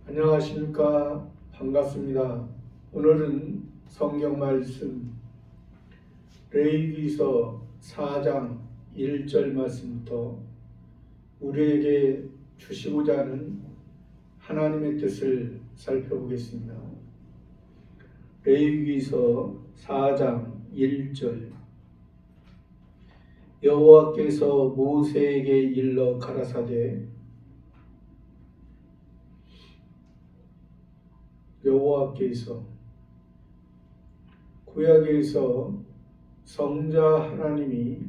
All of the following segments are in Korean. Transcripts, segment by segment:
안녕하십니까. 반갑습니다. 오늘은 성경 말씀 레위기서 4장 1절 말씀부터 우리에게 주시고자 하는 하나님의 뜻을 살펴보겠습니다. 레위기서 4장 1절 여호와께서 모세에게 일러 가라사대 여호와께서 구약에서 성자 하나님이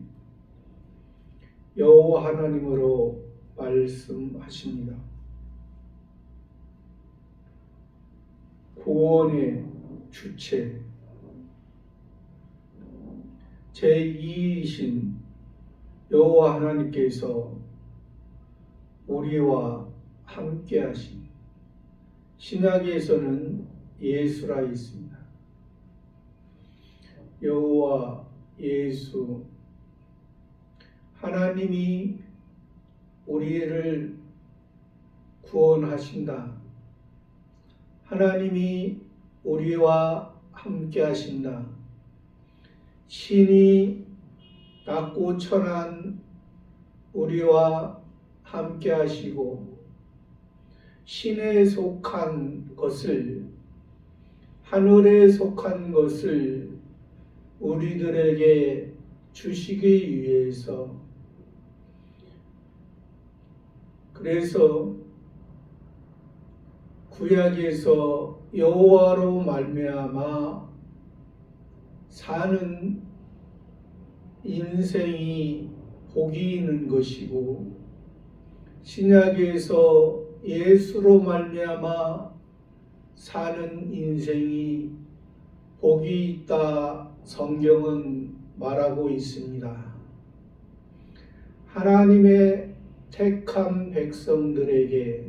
여호와 하나님으로 말씀하십니다. 구원의 주체 제2이신 여호와 하나님께서 우리와 함께 하신 신약에서는 예수라 있습니다. 여호와 예수 하나님이 우리를 구원하신다. 하나님이 우리와 함께 하신다. 신이 낮고 천한 우리와 함께 하시고 신에 속한 것을 하늘에 속한 것을 우리들에게 주시기 위해서 그래서 구약에서 여호와로 말미암아 사는 인생이 복이 있는 것이고 신약에서 예수로 말미암아 사는 인생이 복이 있다 성경은 말하고 있습니다. 하나님의 택한 백성들에게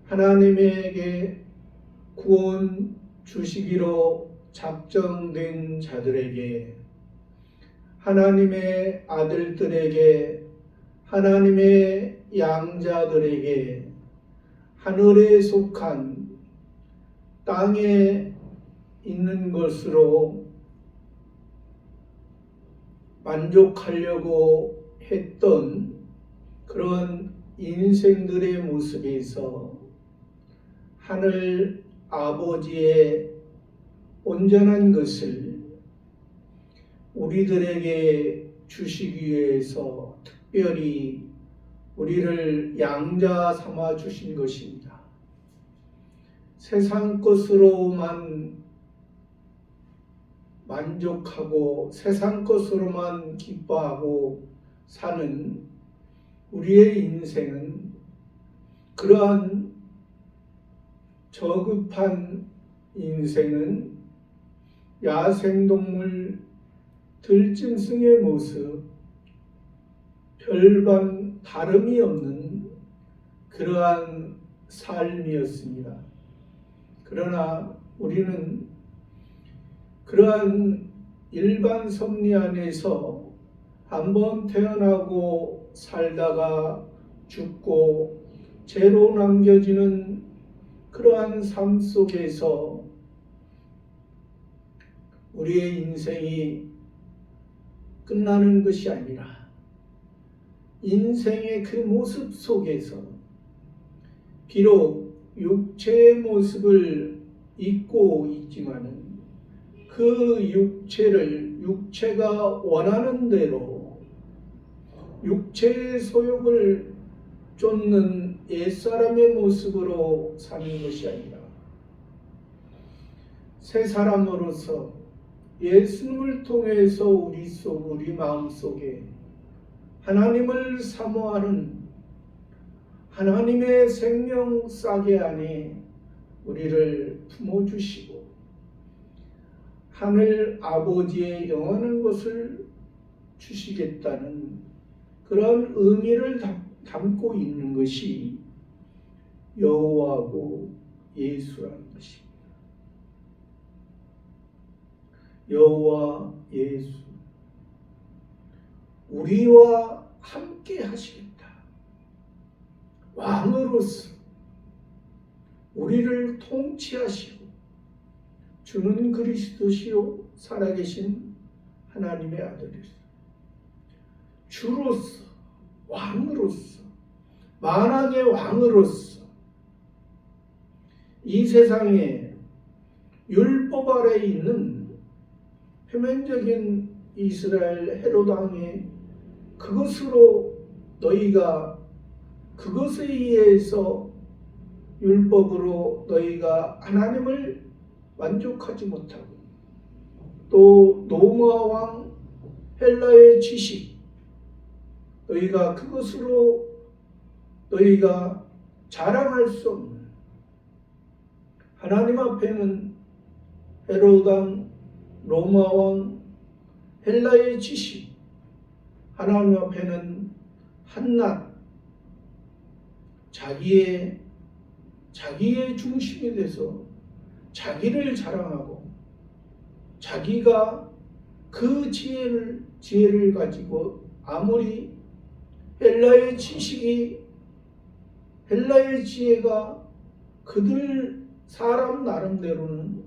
하나님에게 구원 주시기로 작정된 자들에게 하나님의 아들들에게 하나님의 양자들에게 하늘에 속한 땅에 있는 것으로 만족하려고 했던 그런 인생들의 모습에서 하늘 아버지의 온전한 것을 우리들에게 주시기 위해서 특별히 우리를 양자 삼아 주신 것입니다. 세상 것으로만 만족하고 세상 것으로만 기뻐하고 사는 우리의 인생은 그러한 저급한 인생은 야생동물 들짐승의 모습 별반 다름이 없는 그러한 삶이었습니다. 그러나 우리는 그러한 일반 섭리 안에서 한번 태어나고 살다가 죽고 죄로 남겨지는 그러한 삶 속에서 우리의 인생이 끝나는 것이 아니라 인생의 그 모습 속에서 비록 육체의 모습을 입고 있지만은 그 육체가 원하는 대로 육체의 소욕을 쫓는 옛사람의 모습으로 사는 것이 아니라 새 사람으로서 예수님을 통해서 우리 마음 속에 하나님을 사모하는 하나님의 생명 싹의 안에 우리를 품어주시고 하늘 아버지의 영원한 것을 주시겠다는 그런 의미를 담고 있는 것이 여호와고 예수라는 것입니다. 여호와 예수 우리와 함께 하시겠다. 왕으로서 우리를 통치하시고 주는 그리스도시요 살아계신 하나님의 아들이시오. 주로서, 왕으로서, 만왕의 왕으로서 이 세상에 율법 아래에 있는 표면적인 이스라엘 헤롯 왕의 그것으로 너희가 그것에 의해서 율법으로 너희가 하나님을 만족하지 못하고 또 로마 왕 헬라의 지식 너희가 그것으로 너희가 자랑할 수 없는 하나님 앞에는 헤롯 왕, 로마 왕, 헬라의 지식 하나님 앞에는 한낱 자기의 중심이 돼서 자기를 자랑하고 자기가 그 지혜를 가지고 아무리 헬라의 지혜가 그들 사람 나름대로는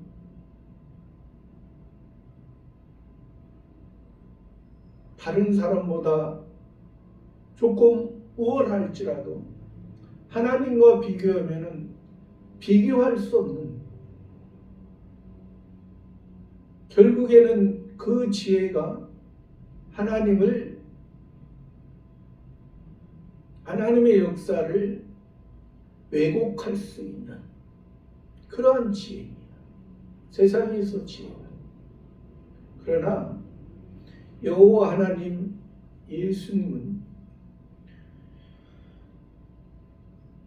다른 사람보다 조금 우월할지라도 하나님과 비교하면은 비교할 수 없는 결국에는 그 지혜가 하나님의 역사를 왜곡할 수 있는 그러한 지혜입니다. 세상에서 지혜. 그러나 여호와 하나님 예수님은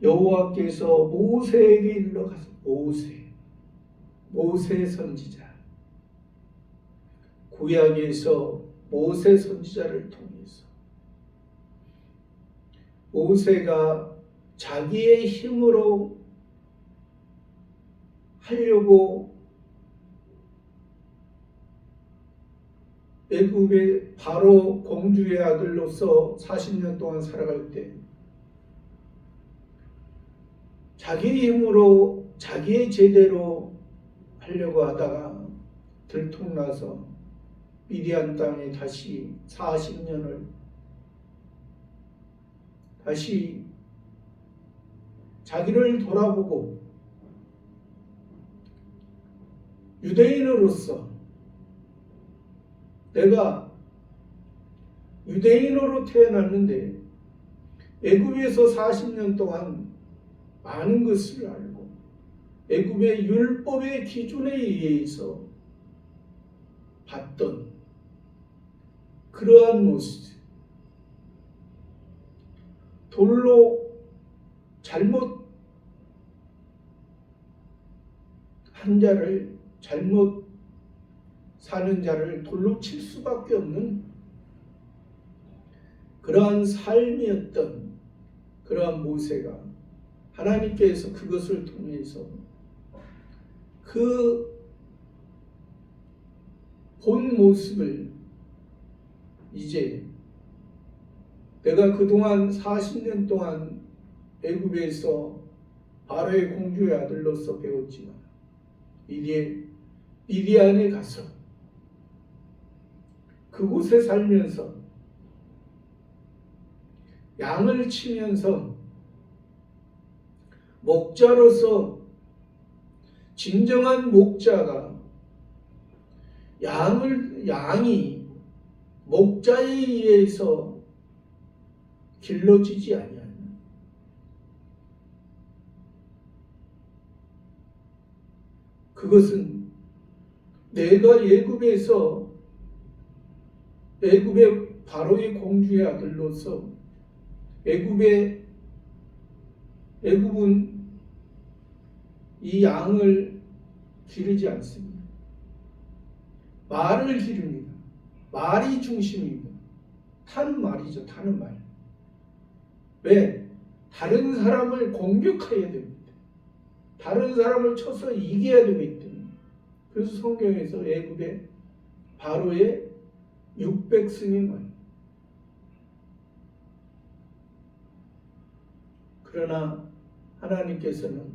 여호와께서 모세에게 일러가서 모세 선지자 구약에서 모세 선지자를 통해서 모세가 자기의 힘으로 하려고 애굽의 바로 공주의 아들로서 40년 동안 살아갈 때 자기의 힘으로 자기의 제대로 하려고 하다가 들통나서 미디안 땅에 다시 40년을 다시 자기를 돌아보고 유대인으로서 내가 유대인으로 태어났는데 애굽에서 40년 동안 많은 것을 알고 애굽의 율법의 기준에 의해서 봤던 그러한 모습 돌로 잘못 한 자를 잘못 사는 자를 돌로 칠 수밖에 없는 그러한 삶이었던 그러한 모세가 하나님께서 그것을 통해서 그 본 모습을 이제 내가 그동안 40년 동안 애굽에서 바로의 공주의 아들로서 배웠지만 이제 미디안에 가서 그곳에 살면서 양을 치면서 목자로서 진정한 목자가 양이 목자에 의해서 길러지지 아니하는 그것은 내가 애굽의 바로의 공주의 아들로서 애굽은 이 양을 기르지 않습니다. 말을 기릅니다. 말이 중심입니다. 타는 말이죠. 타는 말. 왜? 다른 사람을 공격해야 됩니다. 다른 사람을 쳐서 이겨야 되기 때문에. 그래서 성경에서 애굽의 바로의 600승이 말. 그러나 하나님께서는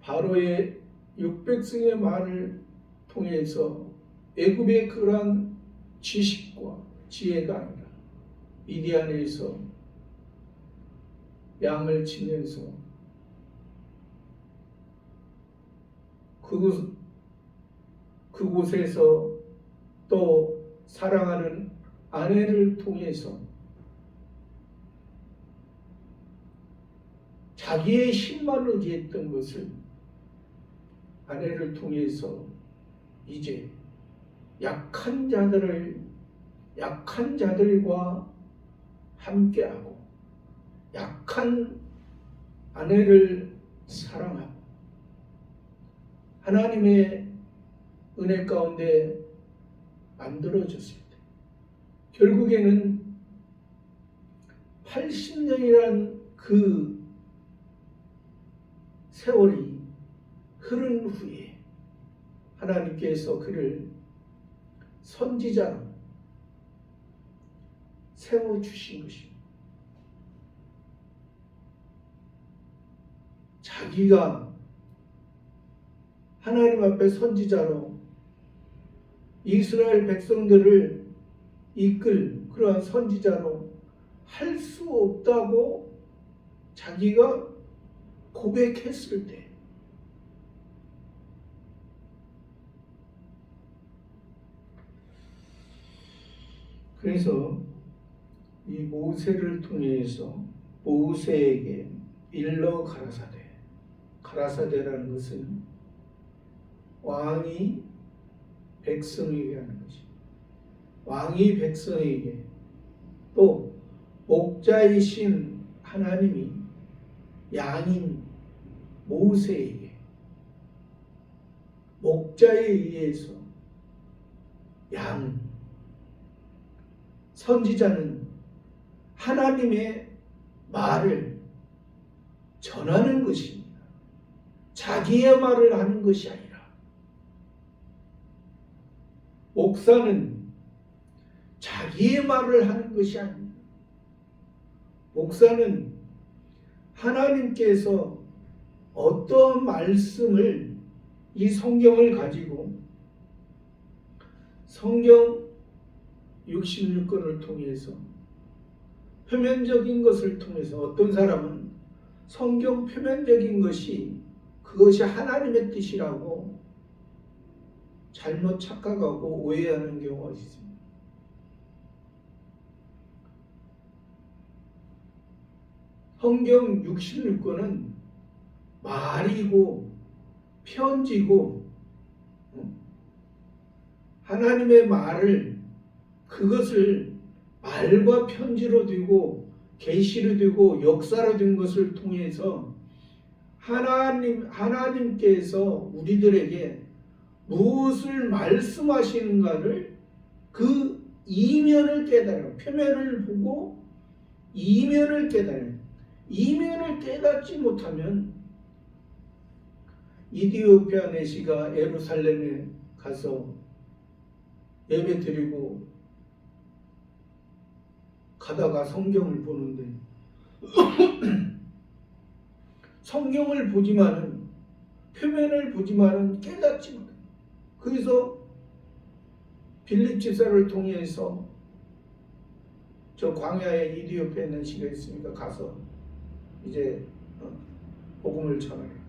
바로의 600승의 말을 통해서 애굽의 그러한 지식과 지혜가 아니라 미디안에서 양을 치면서 그곳에서 또 사랑하는 아내를 통해서 자기의 힘만 의지했던 것을 아내를 통해서 이제 약한 자들과 함께하고 약한 아내를 사랑하고 하나님의 은혜 가운데 만들어졌을 때 결국에는 80년이란 그 세월이 흐른 후에 하나님께서 그를 선지자로 세워주신 것입니다. 자기가 하나님 앞에 선지자로 이스라엘 백성들을 이끌 그러한 선지자로 할 수 없다고 자기가 고백했을 때 그래서 이 모세를 통해서 모세에게 일러 가라사대라는 것은 왕이 백성에게 하는 것입니다. 왕이 백성에게 또 목자이신 하나님이 양인 모세에게 목자에 의해서 선지자는 하나님의 말을 전하는 것입니다. 자기의 말을 하는 것이 아니라 목사는 자기의 말을 하는 것이 아닙니다. 목사는 하나님께서 어떤 말씀을 이 성경을 가지고 성경 66권을 통해서 표면적인 것을 통해서 어떤 사람은 성경 표면적인 것이 그것이 하나님의 뜻이라고 잘못 착각하고 오해하는 경우가 있습니다. 성경 66권은 말이고 편지고 하나님의 말을 그것을 말과 편지로 되고 계시로 되고 역사로 된 것을 통해서 하나님께서 우리들에게 무엇을 말씀하시는가를 그 이면을 깨달아요. 표면을 보고 이면을 깨달아요. 이면을 깨닫지 못하면 이디오피아 내시가 예루살렘에 가서 예배 드리고 가다가 성경을 보는데 성경을 보지만은 표면을 보지만은 깨닫지 못해요. 그래서 빌립 집사를 통해서 저 광야에 이디오피아 내시가 있으니까 가서 이제 복음을 전해요.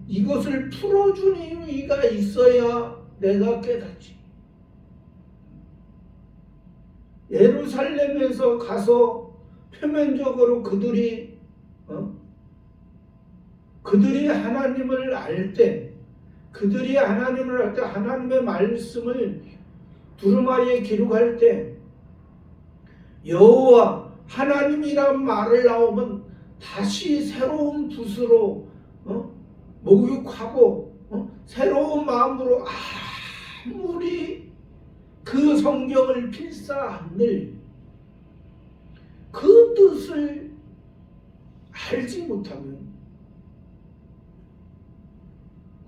이것을 풀어주는 이가 있어야 내가 깨닫지. 예루살렘에서 가서 표면적으로 그들이 하나님을 알 때, 하나님의 말씀을 두루마리에 기록할 때 여호와 하나님이란 말을 나오면 다시 새로운 붓으로 목욕하고 새로운 마음으로 아무리 그 성경을 필사한들 그 뜻을 알지 못하면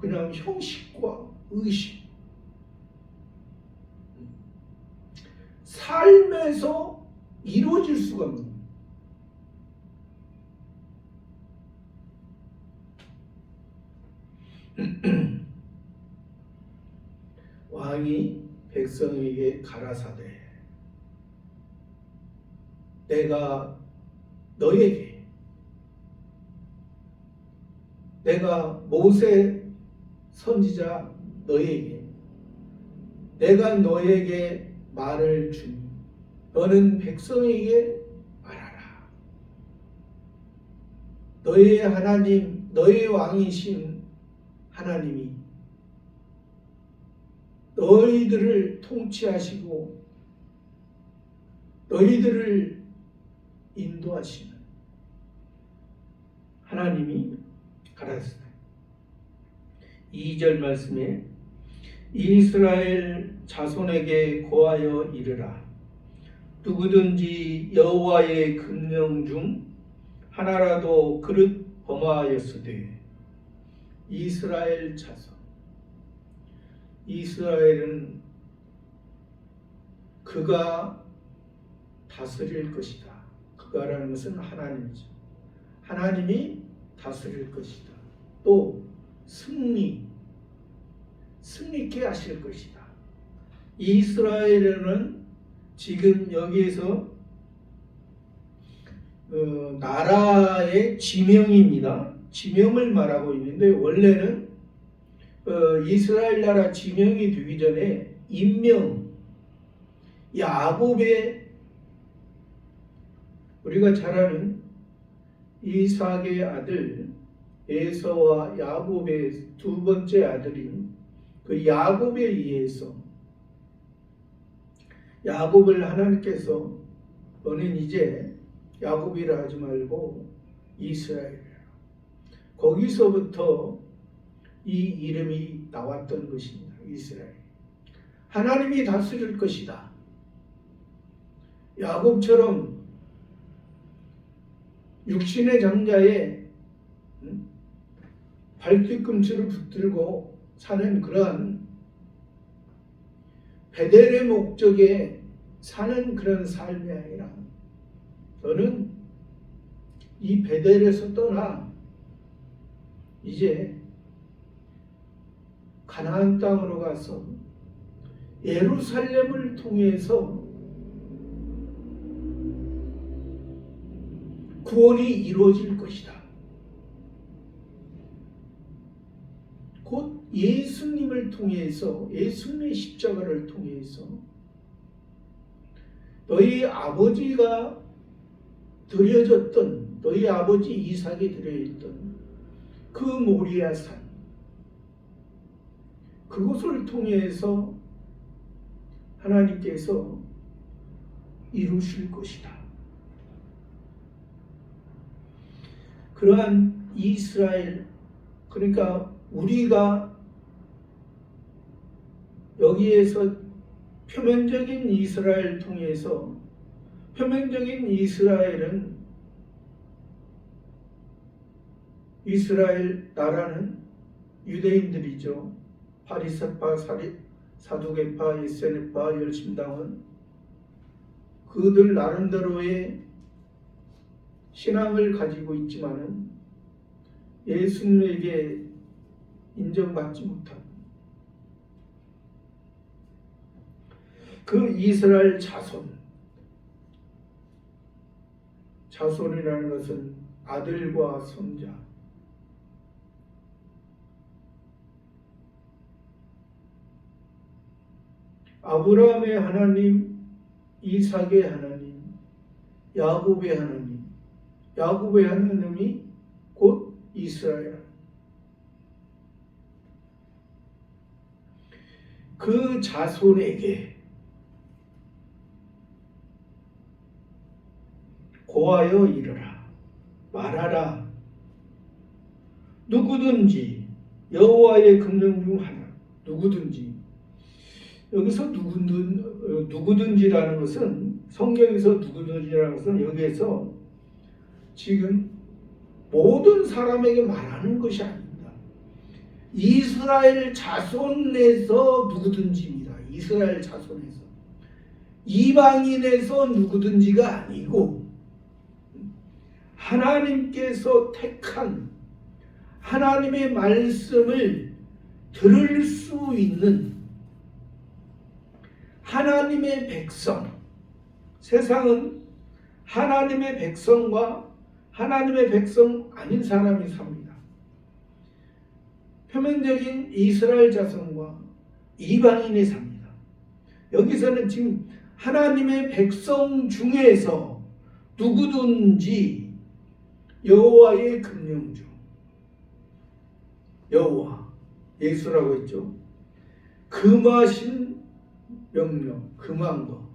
그냥 형식과 의식 삶에서 이루어질 수가 없는 왕이 백성에게 가라사대 내가 너에게 내가 모세 선지자 너에게 내가 너에게 말을 주니 너는 백성에게 말하라. 너의 하나님 너의 왕이신 하나님이 너희들을 통치하시고 너희들을 인도하시는 하나님이 가라사대 2절 말씀에 이스라엘 자손에게 고하여 이르라. 누구든지 여호와의 금령 중 하나라도 그릇 범하였으되 이스라엘 자손 이스라엘은 그가 다스릴 것이다. 그가라는 것은 하나님이죠. 하나님이 다스릴 것이다. 또 승리케 하실 것이다. 이스라엘은 지금 여기에서 나라의 지명입니다. 지명을 말하고 있는데 원래는 이스라엘 나라 지명이 되기 전에 임명 야곱의 우리가 잘 아는 이삭의 아들 에서와 야곱의 두 번째 아들인 그 야곱에 의해서 야곱을 하나님께서 너는 이제 야곱이라 하지 말고 이스라엘이라. 거기서부터 이 이름이 나왔던 것입니다. 이스라엘. 하나님이 다스릴 것이다. 야곱처럼 육신의 장자에 발뒤꿈치를 붙들고 사는 그러한 베델의 목적에 사는 그런 삶이 아니라 너는 이 베델에서 떠나 이제 가나안 땅으로 가서 예루살렘을 통해서 구원이 이루어질 것이다. 곧 예수님을 통해서 예수님의 십자가를 통해서 너희 아버지가 드려졌던 너희 아버지 이삭이 드려졌던 그 모리아 산 그곳을 통해서 하나님께서 이루실 것이다. 그러한 이스라엘 그러니까 우리가 여기에서 표면적인 이스라엘 통해서 표면적인 이스라엘은 이스라엘 나라는 유대인들이죠. 바리새파, 사두개파, 에세네파, 열심당은 그들 나름대로의 신앙을 가지고 있지만은 예수님에게 인정받지 못한 그 이스라엘 자손이라는 것은 아들과 손자 아브라함의 하나님, 이삭의 하나님, 야곱의 하나님 야곱의 하나님이 곧 이스라엘 그 자손에게 고하여 이르라 말하라 누구든지 여호와의 금령 중 하나 누구든지 여기서 누구든지라는 것은 성경에서 누구든지라는 것은 여기에서 지금 모든 사람에게 말하는 것이 아닙니다. 이스라엘 자손에서 누구든지입니다. 이스라엘 자손에서 이방인에서 누구든지가 아니고 하나님께서 택한 하나님의 말씀을 들을 수 있는 하나님의 백성, 세상은 하나님의 백성과 하나님의 백성 아닌 사람이 삽니다. 표면적인 이스라엘 자손과 이방인이 삽니다. 여기서는 지금 하나님의 백성 중에서 누구든지 여호와의 금령 중, 여호와, 예수라고 했죠. 금하신 명령, 금한 거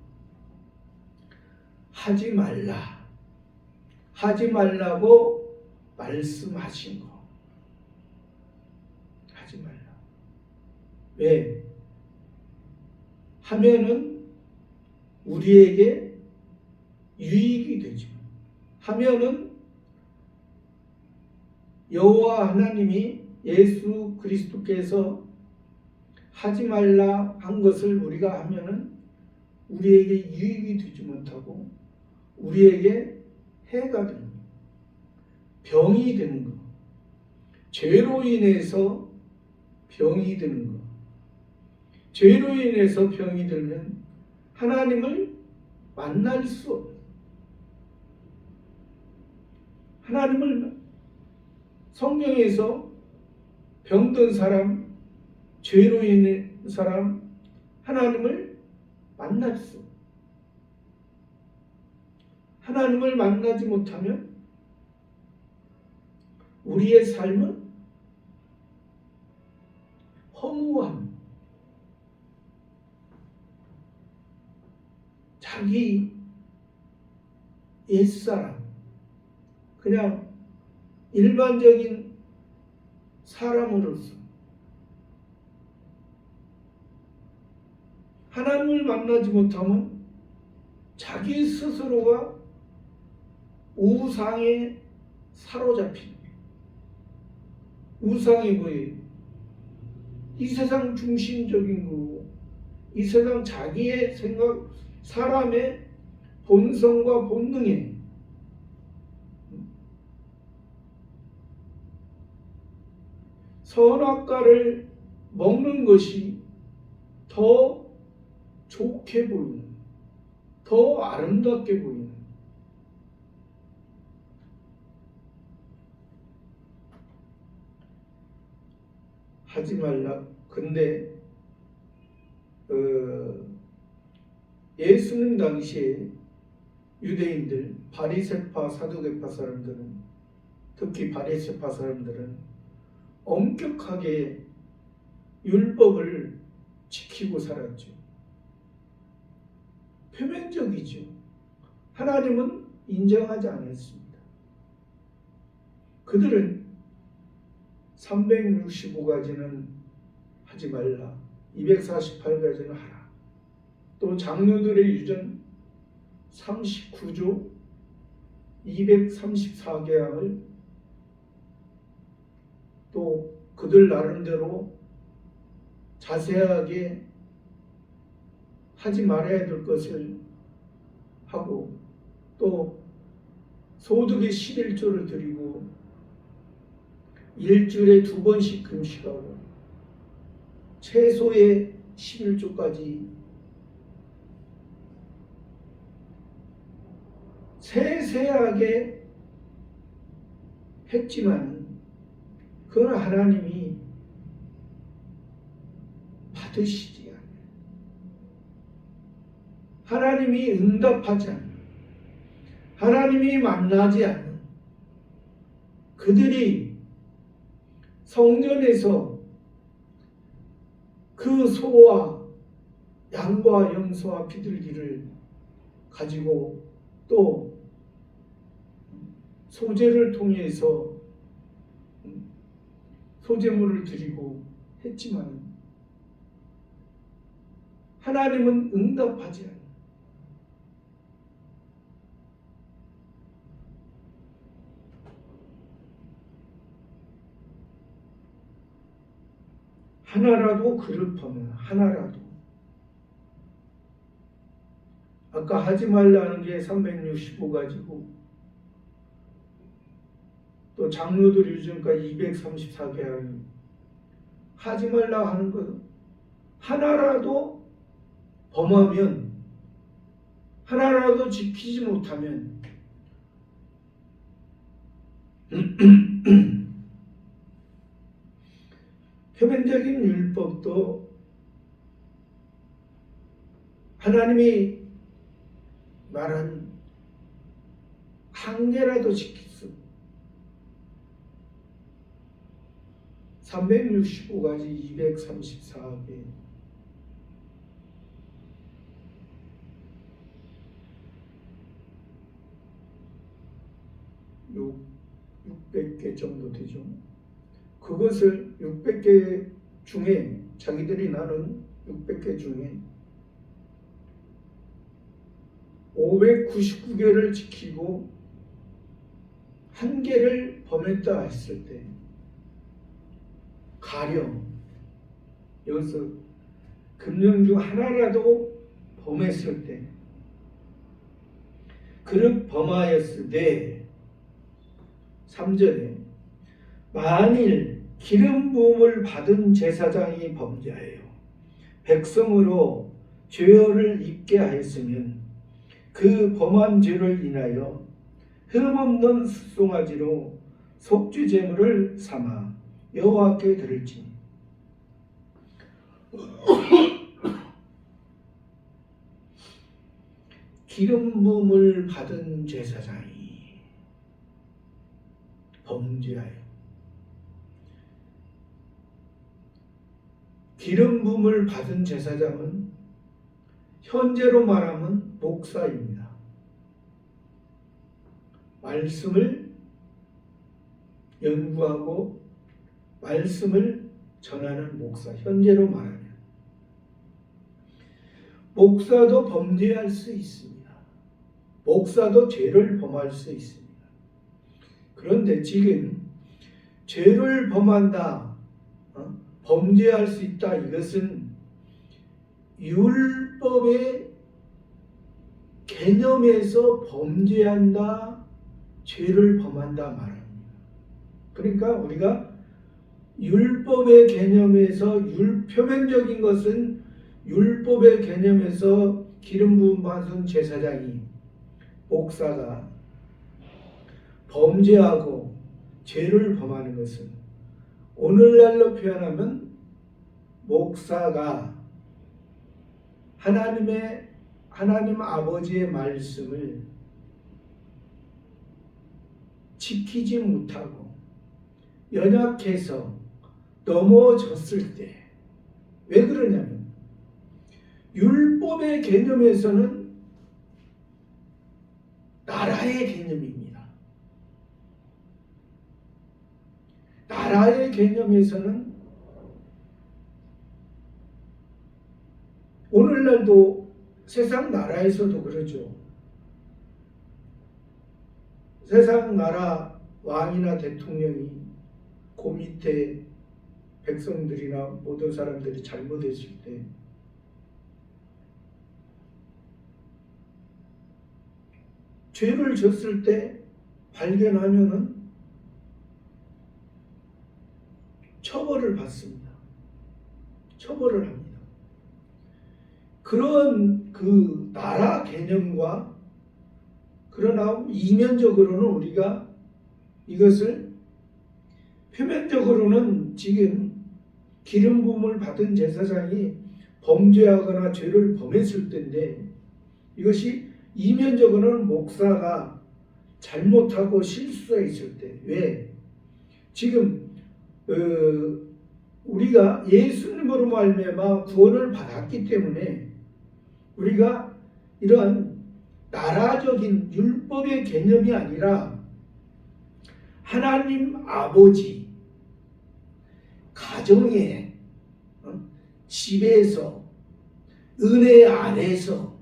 하지 말라, 하지 말라고 말씀하신 거 하지 말라. 왜? 하면은 우리에게 유익이 되지만, 하면은 여호와 하나님이 예수 그리스도께서 하지 말라 한 것을 우리가 하면은 우리에게 유익이 되지 못하고 우리에게 해가 되는 것, 병이 되는 것, 죄로 인해서 병이 되는 것, 죄로 인해서 병이 들면 하나님을 만날 수 없는, 하나님을, 성경에서 병든 사람, 죄로 인한 사람, 하나님을 만날 수, 하나님을 만나지 못하면 우리의 삶은 허무함, 자기 옛사람, 그냥 일반적인 사람으로서 하나님을 만나지 못하면 자기 스스로가 우상에 사로잡힌, 우상이 뭐예요? 이 세상 중심적인 거고, 이 세상 자기의 생각, 사람의 본성과 본능에 선악과를 먹는 것이 더 좋게 보이는, 더 아름답게 보이는, 하지 말라. 근데 예수님 당시에 유대인들, 바리새파, 사두개파 사람들은, 특히 바리새파 사람들은 엄격하게 율법을 지키고 살았죠. 표면적이죠. 하나님은 인정하지 않았습니다. 그들은 365가지는 하지 말라, 248가지는 하라, 또 장로들의 유전 39조 234계명을 또 그들 나름대로 자세하게 하지 말아야 될 것을 하고, 또 소득의 11조를 드리고 일주일에 2번씩 금식하고 채소의 11조까지 세세하게 했지만 그건 하나님이 받으시지 않아요. 하나님이 응답하지 않아요. 하나님이 만나지 않아요. 그들이 성전에서 그 소와 양과 염소와 비둘기를 가지고 또 소제를 통해서 소제물을 드리고 했지만 하나님은 응답하지 않아요. 하나라도 그릇하면, 하나라도, 아까 하지 말라는 게 365가지고 또 장로들 유전까지 234계명이 하지 말라 하는 것은 하나라도 범하면, 하나라도 지키지 못하면 표면적인 율법도 하나님이 말한 한 개라도 지킬 수, 365가지 234개, 600개 정도 되죠. 그것을 600개 중에, 자기들이 나눈 600개 중에 599개를 지키고 한 개를 범했다 했을 때, 가령 여기서 금령 중 하나라도 범했을 때, 그릇 범하였을 때 3절에 만일 기름 부음을 받은 제사장이 범죄하여 백성으로 죄를 입게 하였으면 그 범한 죄를 인하여 흠없는 숫송아지로 속죄 제물을 삼아 여호와께 드릴지니 기름 부음을 받은 제사장이 범죄하여, 기름 부음을 받은 제사장은 현재로 말하면 목사입니다. 말씀을 연구하고 말씀을 전하는 목사, 현재로 말하면 목사도 범죄할 수 있습니다. 목사도 죄를 범할 수 있습니다. 그런데 지금 죄를 범한다, 범죄할 수 있다, 이것은 율법의 개념에서 범죄한다, 죄를 범한다 말합니다. 그러니까 우리가 율법의 개념에서, 표면적인 것은 율법의 개념에서 기름 부음 받은 제사장이, 목사가 범죄하고 죄를 범하는 것은 오늘날로 표현하면 목사가 하나님 아버지의 말씀을 지키지 못하고 연약해서 넘어졌을 때, 왜 그러냐면 율법의 개념에서는 나라의 개념입니다. 나라의 개념에서는 오늘날도 세상 나라에서도 그러죠. 세상 나라 왕이나 대통령이 그 밑에 백성들이나 모든 사람들이 잘못했을 때 죄를 졌을 때 발견하면은 처벌을 받습니다. 처벌을 합니다. 그런 그 나라 개념과, 그러나 이면적으로는 우리가 이것을, 표면적으로는 지금 기름 부음을 받은 제사장이 범죄하거나 죄를 범했을 때인데, 이것이 이면적으로는 목사가 잘못하고 실수가 있을 때, 왜? 지금 우리가 예수님으로 말미암아 구원을 받았기 때문에 우리가 이러한 나라적인 율법의 개념이 아니라 하나님 아버지 가정에, 집에서, 은혜 안에서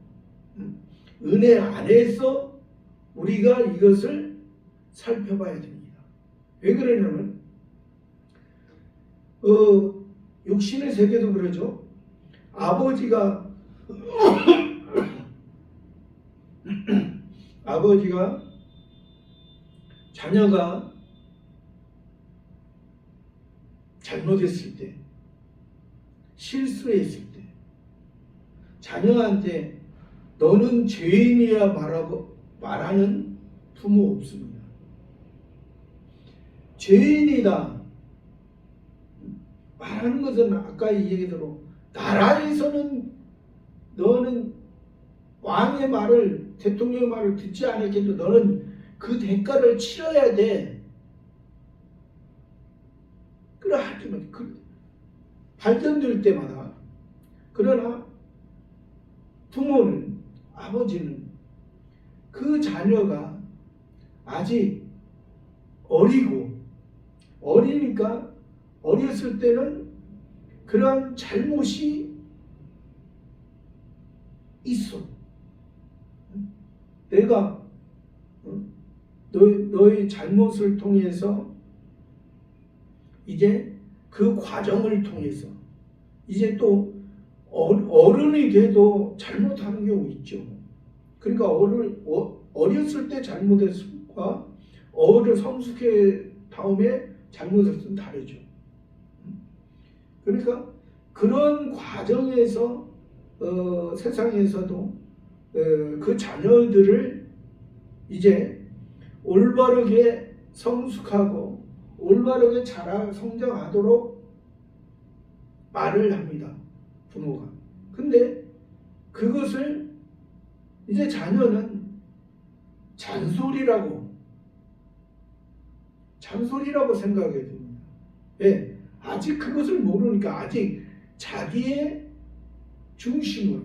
우리가 이것을 살펴봐야 됩니다. 왜 그러냐면 육신의 세계도 그러죠. 아버지가 자녀가 잘못했을 때 실수했을 때 자녀한테 너는 죄인이야 말하는 부모 없습니다. 죄인이다 말하는 것은 아까 얘기대로 나라에서는 너는 왕의 말을, 대통령의 말을 듣지 않았겠도 너는 그 대가를 치러야 돼. 그래 하지만 발전될 때마다, 그러나 부모는, 아버지는 그 자녀가 아직 어리니까 어렸을 때는 그러한 잘못이 있어. 내가 너의 잘못을 통해서 이제 그 과정을 통해서 이제 또 어른이 돼도 잘못하는 경우 있죠. 그러니까 어렸을 때 잘못했음과 성숙해 다음에 잘못했음 다르죠. 그러니까 그런 과정에서 세상에서도 그 자녀들을 이제 올바르게 성숙하고 올바르게 성장하도록 말을 합니다. 부모가. 근데 그것을 이제 자녀는 잔소리라고 생각하게 됩니다. 예, 아직 그것을 모르니까 아직 자기의 중심으로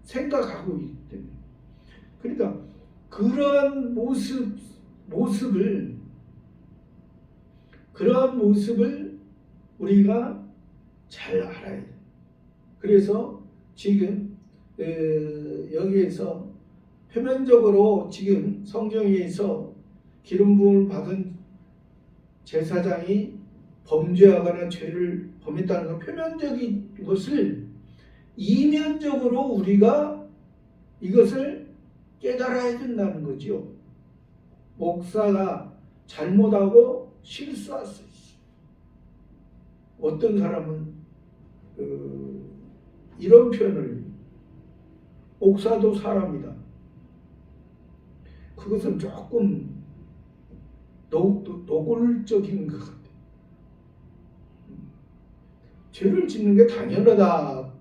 생각하고 있기 때문에. 그러니까 그러한 모습을 우리가 잘 알아야 돼요. 그래서 지금 여기에서 표면적으로 지금 성경에서 기름 부음을 받은 제사장이 범죄하거나 죄를 범했다는 건 표면적인 것을 이면적으로 우리가 이것을 깨달아야 된다는 거죠. 목사가 잘못하고 실수할 수 있어요. 어떤 사람은 이런 표현을, 목사도 사람이다. 그것은 조금 노골적인 것 같아요. 죄를 짓는 게 당연하다.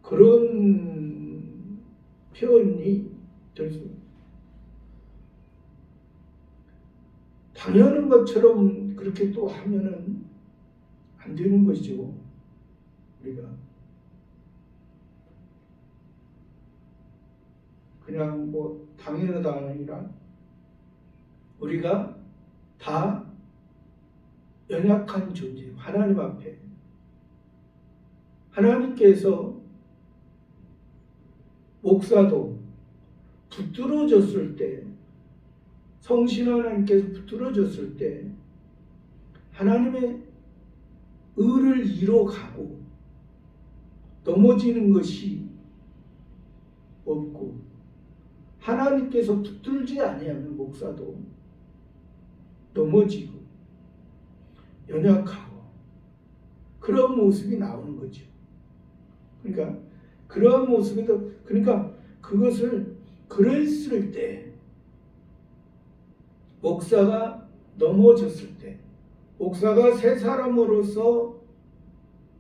그런 표현이 될 수 있어요. 당연한 것처럼 그렇게 또 하면은 안 되는 것이죠. 우리가 그냥 뭐 당연하다 아니라 우리가 다 연약한 존재, 하나님 앞에 하나님께서 목사도 붙들어졌을 때, 성신 하나님께서 붙들어졌을 때 하나님의 의를 이뤄가고 넘어지는 것이 없고, 하나님께서 붙들지 아니하면 목사도 넘어지고 연약하고 그런 모습이 나오는 거죠. 그러니까 그런 모습에도, 그러니까 그것을 그랬을 때, 목사가 넘어졌을 때, 목사가 새 사람으로서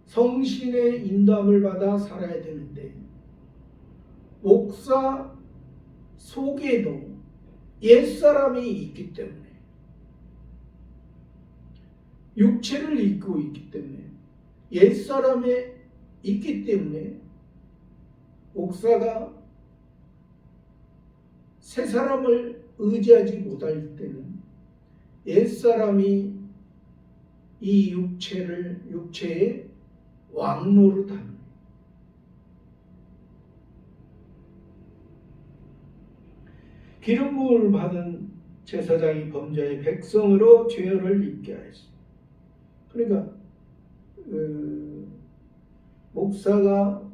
성신의 인도함을 받아 살아야 되는데, 목사 속에도 옛사람이 있기 때문에, 육체를 입고 있기 때문에, 옛사람에 있기 때문에 목사가 새 사람을 의지하지 못할 때는 옛사람이 이 육체의 왕노릇합니다. 기름 부음을 받은 제사장이 범죄의 백성으로 죄를 입게 하였습니다. 그러니까 목사가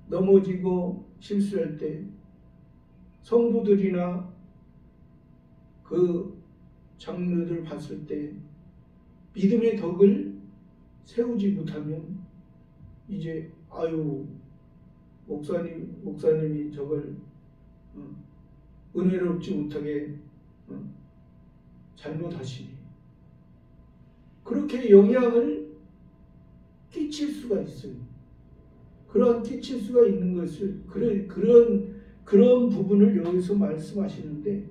넘어지고 실수할 때 성도들이나 그 장로들 봤을 때 믿음의 덕을 세우지 못하면 이제 아유 목사님이 저걸 은혜롭지 못하게 잘못하시니 그렇게 영향을 끼칠 수가 있어요. 그런 끼칠 수가 있는 것을 그런 부분을 여기서 말씀하시는데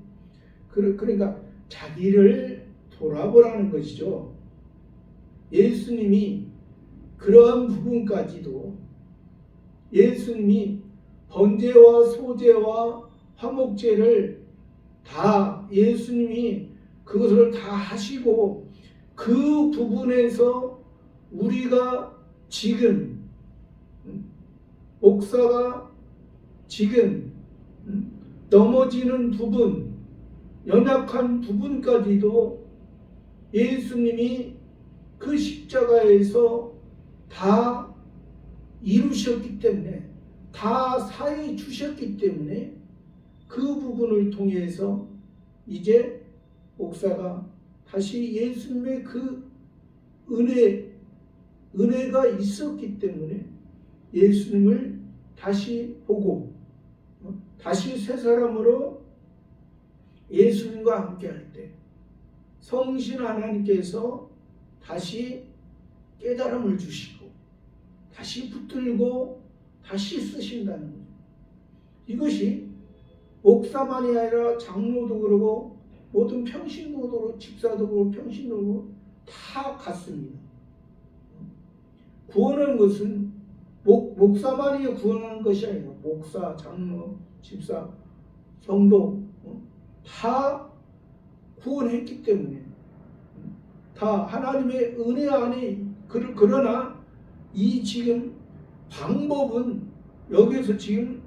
그러니까 자기를 돌아보라는 것이죠. 예수님이 그러한 부분까지도 예수님이 번제와 소제와 화목제를 다 예수님이 그것을 다 하시고 그 부분에서 우리가 지금 목사가 지금 넘어지는 부분 연약한 부분까지도 예수님이 그 십자가에서 다 이루셨기 때문에 다 사해 주셨기 때문에 그 부분을 통해서 이제 목사가 다시 예수님의 그 은혜가 있었기 때문에 예수님을 다시 보고 다시 새 사람으로 예수님과 함께 할 때 성신 하나님께서 다시 깨달음을 주시고 다시 붙들고 다시 쓰신다는 거죠. 이것이 목사만이 아니라 장로도 그러고 모든 평신도도 그렇고 집사도 그렇고 평신도도 그렇고 다 같습니다. 구원하는 것은 목사만이 구원하는 것이 아니라 목사, 장로, 집사, 성도 다 구원했기 때문에 다 하나님의 은혜 안에 그러나 이 지금 방법은 여기서 지금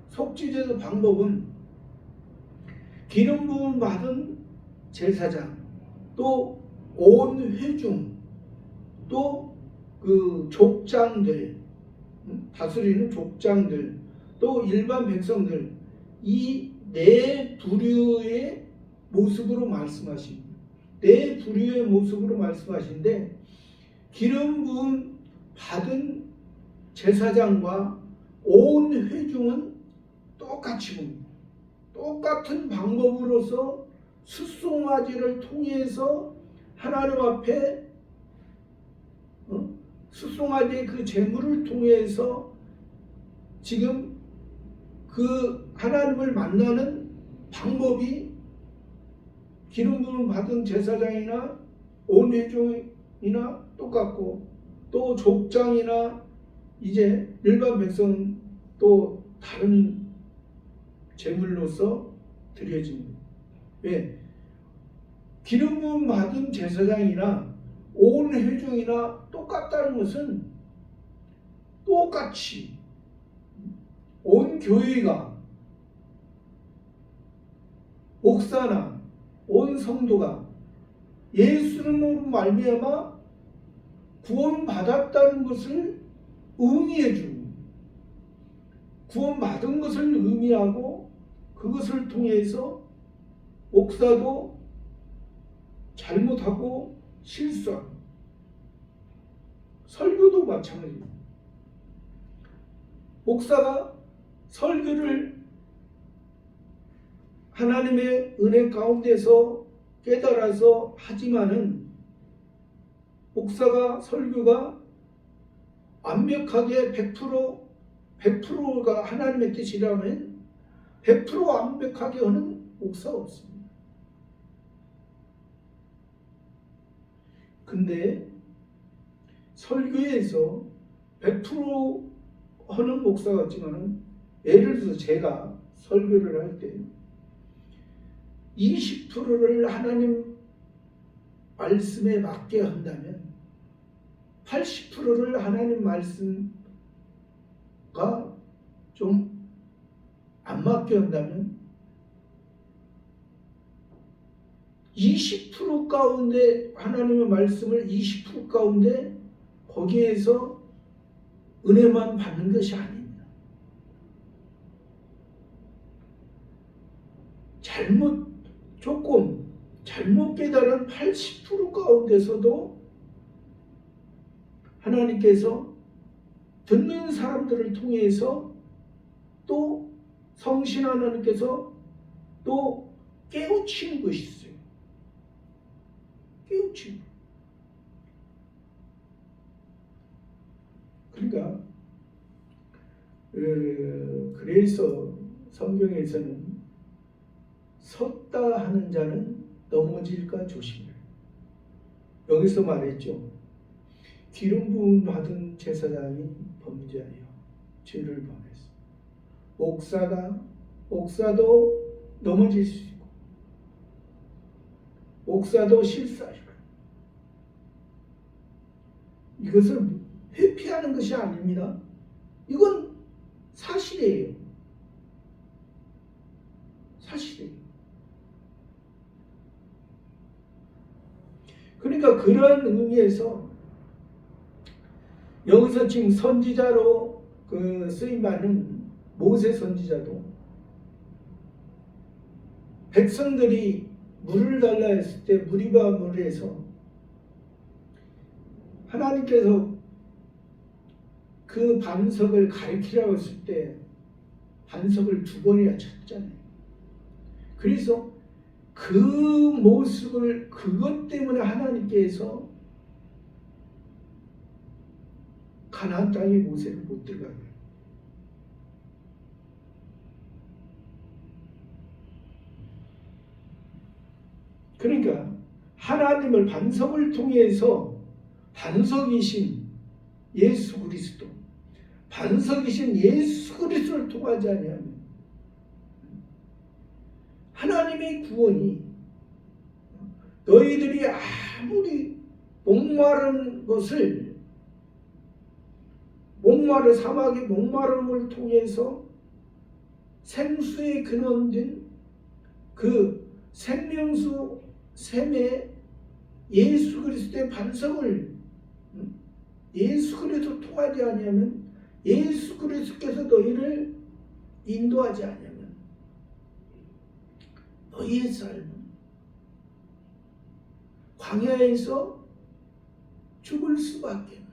속죄제도 방법은 기름 부음 받은 제사장 또 온 회중 또 그 족장들 다스리는 족장들 또 일반 백성들 이 네 부류의 모습으로 말씀하십니다. 네 부류의 모습으로 말씀하시는데 기름 부음 받은 제사장과 온 회중은 똑같이 봅니다. 똑같은 방법으로서 숫송아지를 통해서 하나님 앞에 숫송아지의 그 제물을 통해서 지금 그 하나님을 만나는 방법이 기름 부음 받은 제사장이나 온 회중이나 똑같고 또 족장이나 이제 일반 백성 또 다른 제물로서 드려집니다. 왜? 기름 부음 받은 제사장이나 온 회중이나 똑같다는 것은 똑같이 온 교회가 목사나 온 성도가 예수님으로 말미암아 구원받았다는 것을 의미해 줍니다. 구원받은 것을 의미하고 그것을 통해서 목사도 잘못하고 실수하고 설교도 마찬가지입니다. 목사가 설교를 하나님의 은혜 가운데서 깨달아서 하지만은 목사가 설교가 완벽하게 100%가 하나님의 뜻이라면 100% 완벽하게 하는 목사가 없습니다. 근데 설교에서 100% 하는 목사가 있지만은 예를 들어서 제가 설교를 할 때 20%를 하나님 말씀에 맞게 한다면 80%를 하나님 말씀과 좀 안 맞게 한다면 20% 가운데 하나님의 말씀을 20% 가운데 거기에서 은혜만 받는 것이 아닙니다. 잘못 깨달은 80% 가운데서도 하나님께서 듣는 사람들을 통해서 또 성신 하나님께서 또 깨우치는 것이 있어요. 깨우치는 것. 그러니까 그래서 성경에서는 섰다 하는 자는 넘어질까 조심해. 여기서 말했죠. 기름 부음 받은 제사장이 범죄하여 죄를 범했어. 목사도 넘어질 수 있고 목사도 실수하리라. 이것을 회피하는 것이 아닙니다. 이건 사실이에요. 사실이에요. 그러니까 그런 의미에서 여기서 지금 선지자로 쓰임받는 모세 선지자도 백성들이 물을 달라 했을 때 무리바 물에서 하나님께서 그 반석을 가리키라고 했을 때 반석을 2번이나 쳤잖아요. 그래서 그 모습을 그것 때문에 하나님께서 가나안 땅에 모세를 못 들어가게 해요. 그러니까 하나님을 반석을 통해서 반석이신 예수 그리스도, 반석이신 예수 그리스도를 통하지 아니하면 하나님의 구원이 너희들이 아무리 목마른 것을 사막의 목마름을 통해서 생수의 근원된 그 생명수 샘의 예수 그리스도의 반석을 예수 그리스도 통하지 아니하면 예수 그리스도께서 너희를 인도하지 아니하면 너희의 삶은 광야에서 죽을 수밖에 없는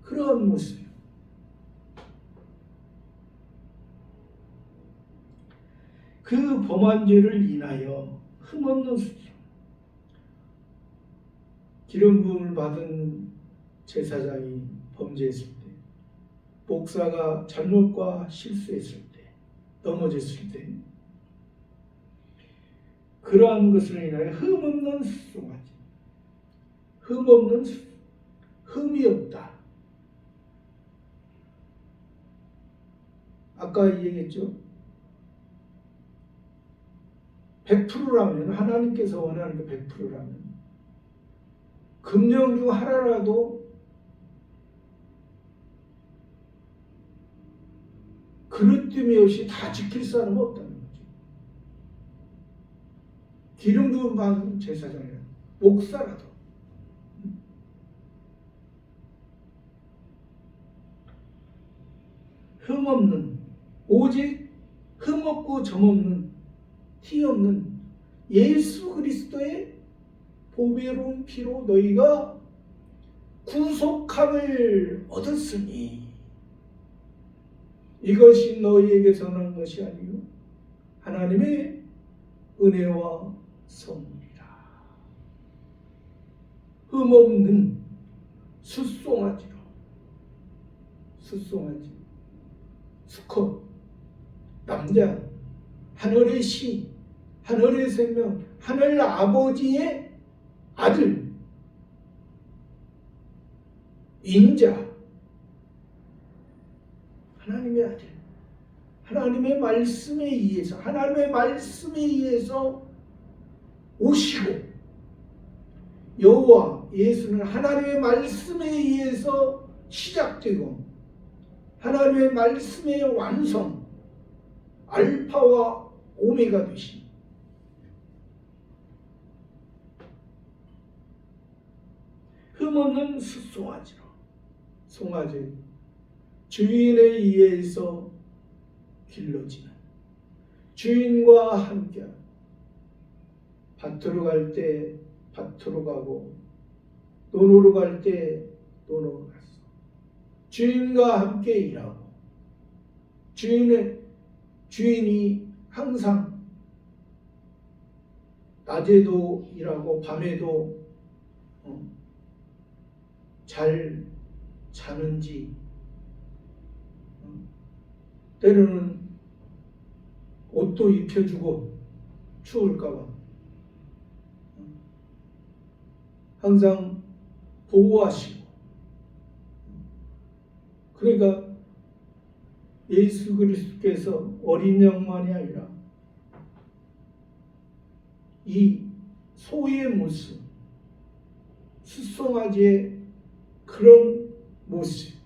그런 모습이에요. 그 범한 죄를 인하여 흠없는 수치, 기름 부음을 받은 제사장이 범죄했을 때, 목사가 잘못과 실수했을 때, 넘어졌을 때, 그러한 것을 인하여 흠없는 수송아지, 흠없는 흠이 없다. 아까 얘기했죠. 100%라면 하나님께서 원하는 게 100%라면 금령 중 하나라도 그릇됨이 없이 다 지킬 사람은 없다는 거죠. 기름 부음 받은 제사장이라 목사라도 흠없는, 오직 흠없고 점없는, 티없는 예수 그리스도의 보배로운 피로 너희가 구속함을 얻었으니 이것이 너희에게서 난 것이 아니요 하나님의 은혜와 선물이라. 흠없는 숫송아지로, 숫송아지, 수컷, 남자, 하늘의 시, 하늘의 생명, 하늘 아버지의 아들, 인자, 하나님의 아들, 하나님의 말씀에 의해서, 하나님의 말씀에 의해서 오시고, 여호와 예수는 하나님의 말씀에 의해서 시작되고 하나님의 말씀의 완성, 알파와 오메가 되신 흠없는 숫송아지로, 송아지, 주인에 의해서 길러지는, 주인과 함께 밭으로 갈 때 밭으로 가고 논으로 갈 때 논으로 갔어. 주인과 함께 일하고 주인이 항상 낮에도 일하고 밤에도 잘 자는지 때로는 옷도 입혀주고 추울까봐 항상 보호하시고 그러니까 예수 그리스도께서 어린 양만이 아니라 이 소의 모습, 숫송아지의 그런 모습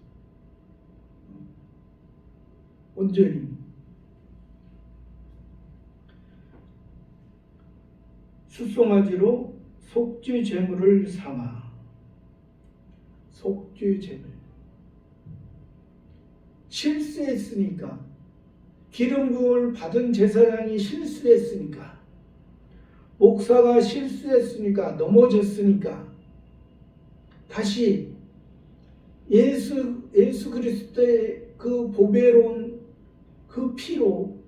온전히 숫송아지로 속죄 제물을 삼아 속죄 제물 실수했으니까 기름 부음을 받은 제사장이 실수했으니까 목사가 실수했으니까 넘어졌으니까 다시 예수 그리스도의 그 보배로운 그 피로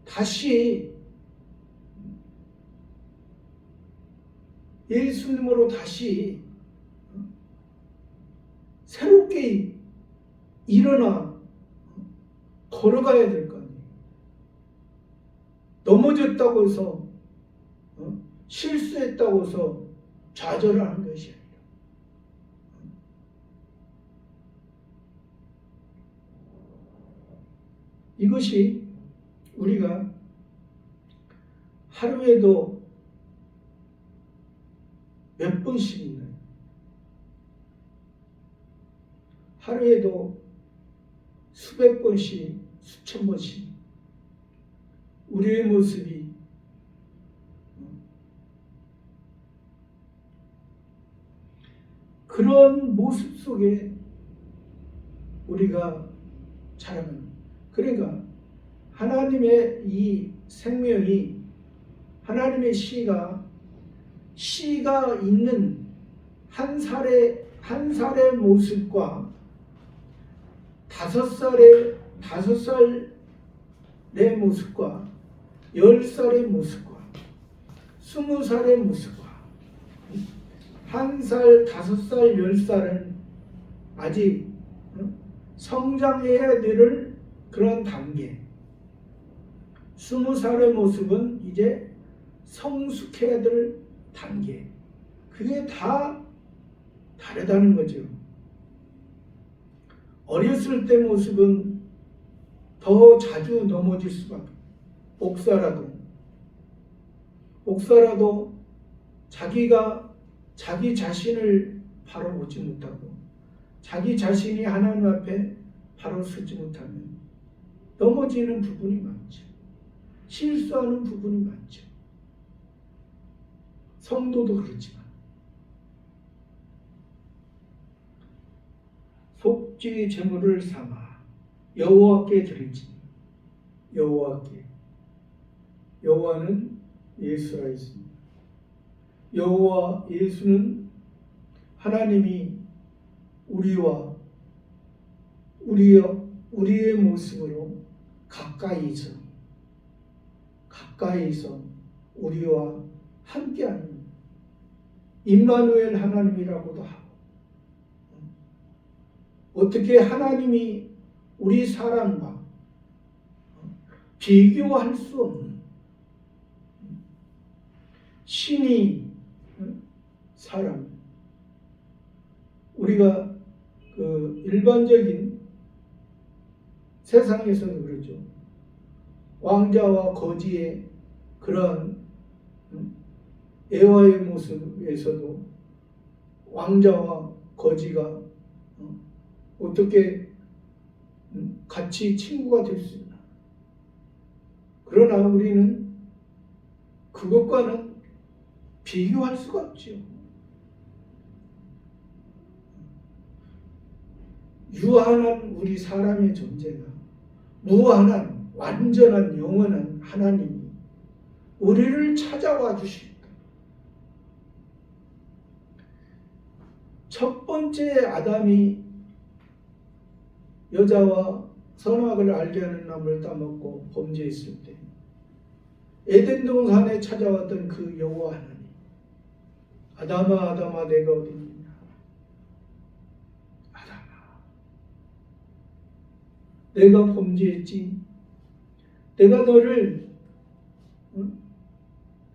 다시 예수님으로 다시 새롭게 일어나 걸어가야 될 거 아니에요. 넘어졌다고 해서 실수했다고 해서 좌절하는 것이 아니라 이것이 우리가 하루에도 몇 번씩 있나요? 하루에도 수백 번씩, 수천 번씩 우리의 모습이 그런 모습 속에 우리가 자라는 그러니까 하나님의 이 생명이 하나님의 씨가 있는 한 살의 모습과 5살의 모습과 10살의 모습과 20살의 모습과 1살, 5살, 10살은 아직 성장해야 될 그런 단계 20살의 모습은 이제 성숙해야 될 단계 그게 다 다르다는 거죠. 어렸을 때 모습은 더 자주 넘어질 수밖에 목사라도 자기 자신을 바로 보지 못하고 자기 자신이 하나님 앞에 바로 서지 못하면 넘어지는 부분이 많죠. 실수하는 부분이 많죠. 성도도 그렇지만 속죄 제물을 삼아 여호와께 드릴지니 여호와는 예수라 했습니다. 여호와 예수는 하나님이 우리의 모습으로 가까이서 우리와 함께하는 임마누엘 하나님이라고도 하고 어떻게 하나님이 우리 사람과 비교할 수 없는 신이 사람 우리가 그 일반적인 세상에서는 그러죠. 왕자와 거지의 그러한 애화의 모습에서도 왕자와 거지가 어떻게 같이 친구가 될 수 있나. 그러나 우리는 그것과는 비교할 수가 없죠. 유한한 우리 사람의 존재가 무한한 완전한 영원한 하나님이 우리를 찾아와 주실까. 첫 번째 아담이 여자와 선악을 알게 하는 나무를 따먹고 범죄했을 때 에덴 동산에 찾아왔던 그 여호와 하나님, 아담아 아담아 내가 어디 있느냐. 아담아, 내가 범죄했지. 내가 너를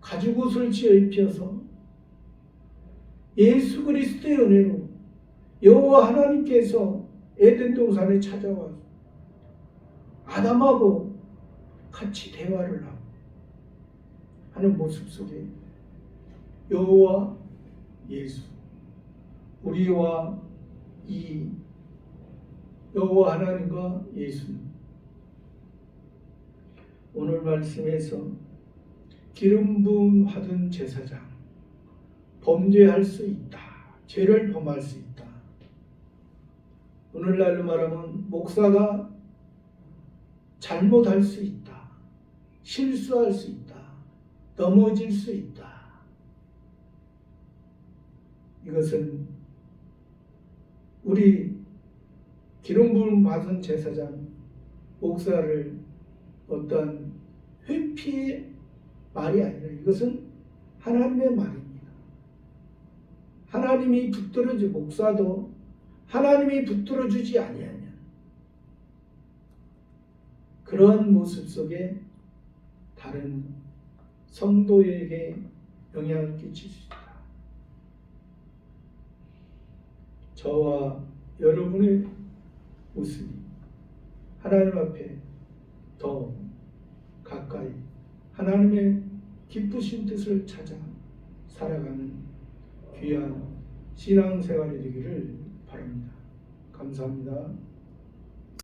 가죽옷을 지어 입혀서 예수 그리스도의 은혜로 여호와 하나님께서 에덴 동산에 찾아와 아담하고 같이 대화를 하고 하는 모습 속에 여호와 예수, 우리와 이 여호와 하나님과 예수님, 오늘 말씀에서 기름 부음 받은 제사장, 범죄할 수 있다. 죄를 범할 수 있다. 오늘날로 말하면 목사가 잘못할 수 있다. 실수할 수 있다. 넘어질 수 있다. 이것은 우리 기름 부음 받은 제사장, 목사를 어떠한 회피의 말이 아니라 이것은 하나님의 말입니다. 하나님이 붙들어주, 목사도 하나님이 붙들어주지 아니하면 그런 모습 속에 다른 성도에게 영향을 끼칠 수 있다. 저와 여러분의 모습이 하나님 앞에 더 가까이 하나님의 기쁘신 뜻을 찾아 살아가는 귀한 신앙생활이 되기를 바랍니다. 감사합니다.